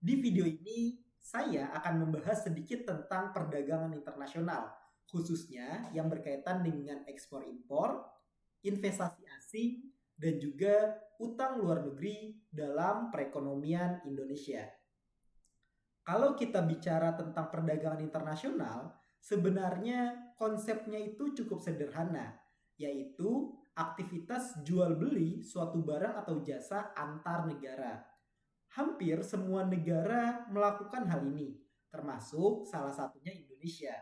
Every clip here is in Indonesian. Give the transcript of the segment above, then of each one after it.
Di video ini, saya akan membahas sedikit tentang perdagangan internasional, khususnya yang berkaitan dengan ekspor-impor, investasi asing, dan juga utang luar negeri dalam perekonomian Indonesia. Kalau kita bicara tentang perdagangan internasional, sebenarnya konsepnya itu cukup sederhana, yaitu aktivitas jual beli suatu barang atau jasa antar negara. Hampir semua negara melakukan hal ini, termasuk salah satunya Indonesia.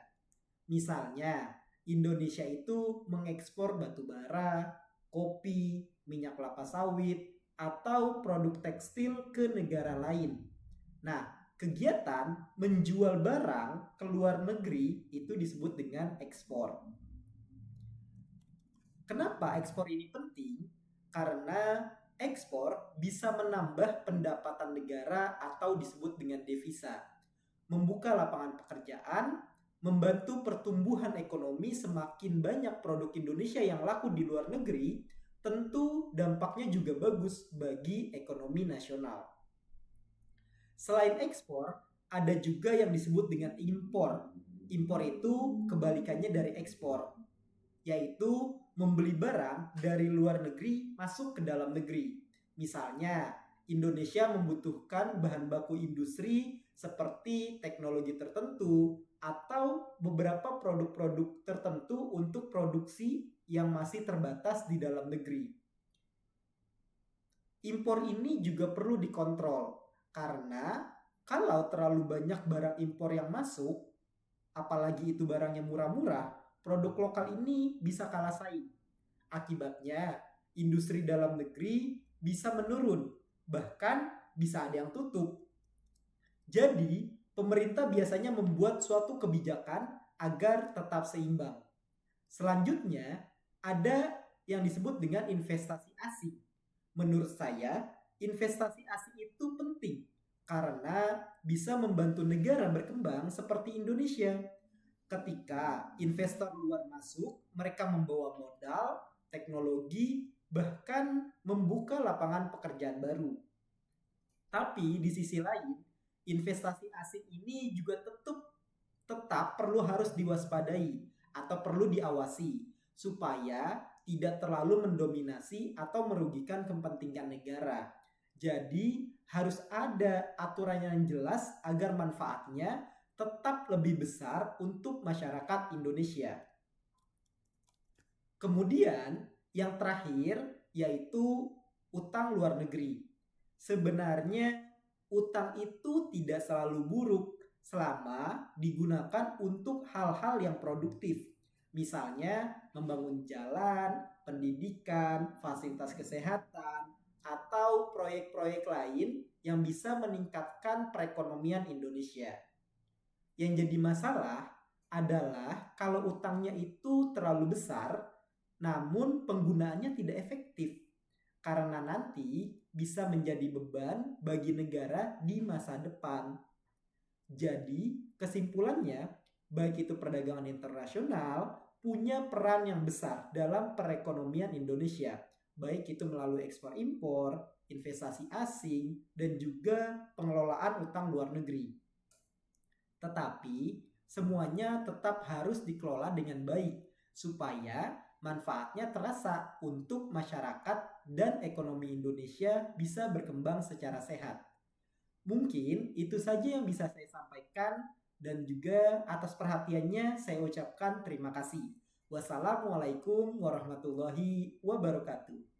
Misalnya, Indonesia itu mengekspor batu bara, kopi, minyak kelapa sawit, atau produk tekstil ke negara lain. Nah, kegiatan menjual barang ke luar negeri itu disebut dengan ekspor. Kenapa ekspor ini penting? Karena ekspor bisa menambah pendapatan negara atau disebut dengan devisa, membuka lapangan pekerjaan, membantu pertumbuhan ekonomi. Semakin banyak produk Indonesia yang laku di luar negeri, tentu dampaknya juga bagus bagi ekonomi nasional. Selain ekspor, ada juga yang disebut dengan impor. Impor itu kebalikannya dari ekspor, yaitu membeli barang dari luar negeri masuk ke dalam negeri. Misalnya, Indonesia membutuhkan bahan baku industri seperti teknologi tertentu atau beberapa produk-produk tertentu untuk produksi yang masih terbatas di dalam negeri. Impor ini juga perlu dikontrol karena kalau terlalu banyak barang impor yang masuk, apalagi itu barang yang murah-murah, produk lokal ini bisa kalah saing. Akibatnya, industri dalam negeri bisa menurun, bahkan bisa ada yang tutup. Jadi, pemerintah biasanya membuat suatu kebijakan agar tetap seimbang. Selanjutnya, ada yang disebut dengan investasi asing. Menurut saya, investasi asing itu penting karena bisa membantu negara berkembang seperti Indonesia. Ketika investor luar masuk, mereka membawa modal, teknologi, bahkan membuka lapangan pekerjaan baru. Tapi di sisi lain, investasi asing ini juga tetap perlu harus diwaspadai atau perlu diawasi supaya tidak terlalu mendominasi atau merugikan kepentingan negara. Jadi harus ada aturan yang jelas agar manfaatnya tetap lebih besar untuk masyarakat Indonesia. Kemudian yang terakhir yaitu utang luar negeri. Sebenarnya utang itu tidak selalu buruk selama digunakan untuk hal-hal yang produktif. Misalnya membangun jalan, pendidikan, fasilitas kesehatan, atau proyek-proyek lain yang bisa meningkatkan perekonomian Indonesia. Yang jadi masalah adalah kalau utangnya itu terlalu besar, namun penggunaannya tidak efektif. Karena nanti bisa menjadi beban bagi negara di masa depan. Jadi, kesimpulannya, baik itu perdagangan internasional, punya peran yang besar dalam perekonomian Indonesia. Baik itu melalui ekspor impor, investasi asing, dan juga pengelolaan utang luar negeri. Tetapi semuanya tetap harus dikelola dengan baik supaya manfaatnya terasa untuk masyarakat dan ekonomi Indonesia bisa berkembang secara sehat. Mungkin itu saja yang bisa saya sampaikan dan juga atas perhatiannya saya ucapkan terima kasih. Wassalamualaikum warahmatullahi wabarakatuh.